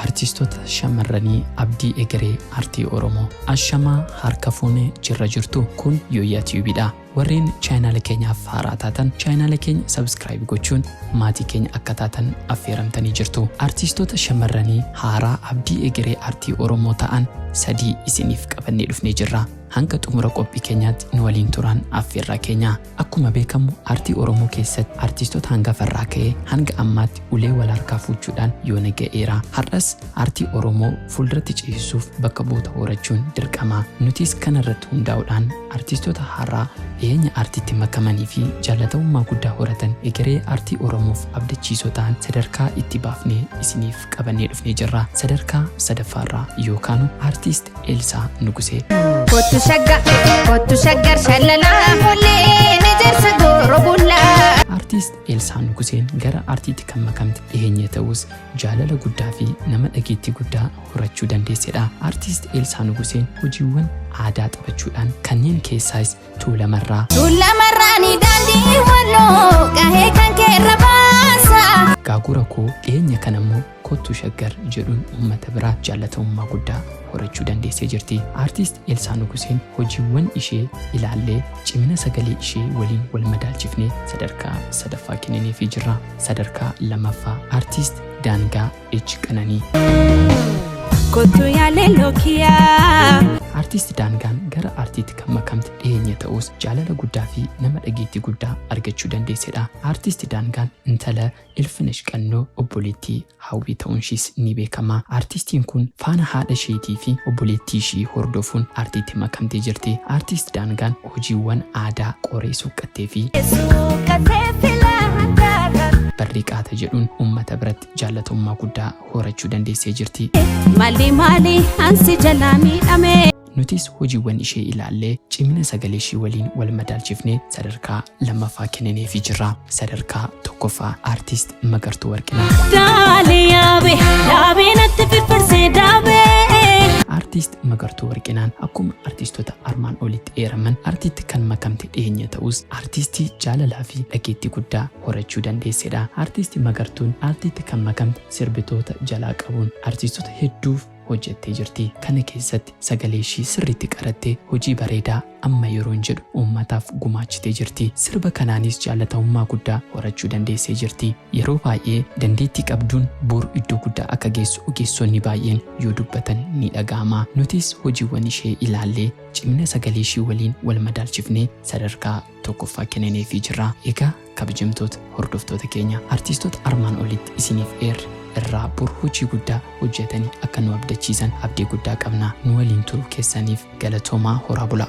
artistoota shamarranii abdii egeree artii Oromoo ashamaa harka fuunee jirra jirtu kun Yooyaa TVdha. warreen channel keenyaaf haaraa taatan channel keenya subscribe gochuun maatii keenya akka taatan affeeramtanii jirtu. Artistoota shamarranii haaraa abdii egeree artii Oromoo ta'an sadii isiniif qabannee dhufnee jirra. hanga xumura qophii keenyaatti nu waliin turan affeerraa keenya. Akkuma beekamu artii Oromoo keessatti artistoota hangafarraa ka'ee hanga ammaatti ulee wal harkaa fuuchuudhaan yoona ga'eera. Har'as artii Oromoo fuulduratti ceesisuuf bakka bu'oota horachuun dirqama. Nutis kanarratti hundaa'uudhaan artistoota haaraa dhiyeenya artiitti makamanii fi jaalatamummaa guddaa horatan egeree artii Oromoof abdachiisoo ta'an sadarkaa itti baafnee isiniif qabannee dhufnee jirra. Sadarkaa sadaffaarraa yookaan artist Elsaa Nugusee. Kottu shaggar shallalaa follee nejersa gorobullaa. Artist Elsaa Nuguseen gara artiitti kan makamte dhiyeenya ta'us jaalala guddaa fi nama dhageettii guddaa horachuu dandeessedha. Artist Elsaa Nuguseen hojiiwwan aadaa taphachuudhaan kanneen keessaas Tuulamarraa ni daandii walloo gahee kan keerra baasa. Gaagura koo dhiyeenya kanammoo Kottu shaggar jedhuun uummata biraa jaalatamummaa guddaa horachuu dandeessee jirti. Artist Elsaa Nuguseen hojiiwwan ishee ilaallee cimina sagalee ishee waliin wal madaalchifnee sadarkaa sadaffaa kennineefii jirra. Sadarkaa lamaffaa artist Daangaa H Qananii. Kottu yaalee lookiyaa. Artist Daangaan gara artiitti kan makamte dhiyeenya ta'us jaalala guddaa fi nama dhageettii guddaa argachuu dandeessedha. Artist Daangaan intala Ilfinesh Qannoo obboleettii Hawwii ta'uunshiis ni beekama. Artistiin kun faana haadha isheetii fi obboleettii ishii hordofuun artiitti makamtee jirti. Artist Daangaan hojiiwwan aadaa qoree suuqqattee fi barriqaata jedhuun uummata biratti jaalatamummaa guddaa horachuu dandeessee jirti. Maali ansi jalaa miidhame. Nutis hojiiwwan ishee ilaallee cimina sagalee ishee waliin wal madaalchifnee sadarkaa lamaffaa kennineefii jirra. Sadarkaa tokkoffaa artist Magartuu Warqinaa. Artist Magartuu Warqinaan akkuma artistoota armaan olitti eeraman artiitti kan makamte dhiyeenya ta'us artistii jaalalaa fi dhageettii guddaa horachuu dandeessedha. Artisti Magartuun artiitti kan makamte sirbitoota jalaa qabuun artistoota hedduuf hojjettee jirti. Kana keessatti sagalee ishii sirriitti qarattee hojii bareedaa amma yeroon jedhu uummataaf gumaachitee jirti. Sirba kanaanis jaalatamummaa guddaa horachuu dandeessee jirti. Yeroo baay'ee dandeettii qabduun boru iddoo guddaa akka geessu ogeessonni baay'een yoo dubbatan ni dhaga'ama. Nutis hojiiwwan ishee ilaallee cimina sagalee ishii waliin wal madaalchifnee sadarkaa tokkoffaa kennineefii jirra. Egaa kabajamtoota hordoftoota keenya artistoota armaan olitti isiniif irraa boru hojii guddaa hojjetanii akka nu abdachiisan abdii guddaa qabna. Nu waliin turuu keessaniif galatoomaa horaa bulaa.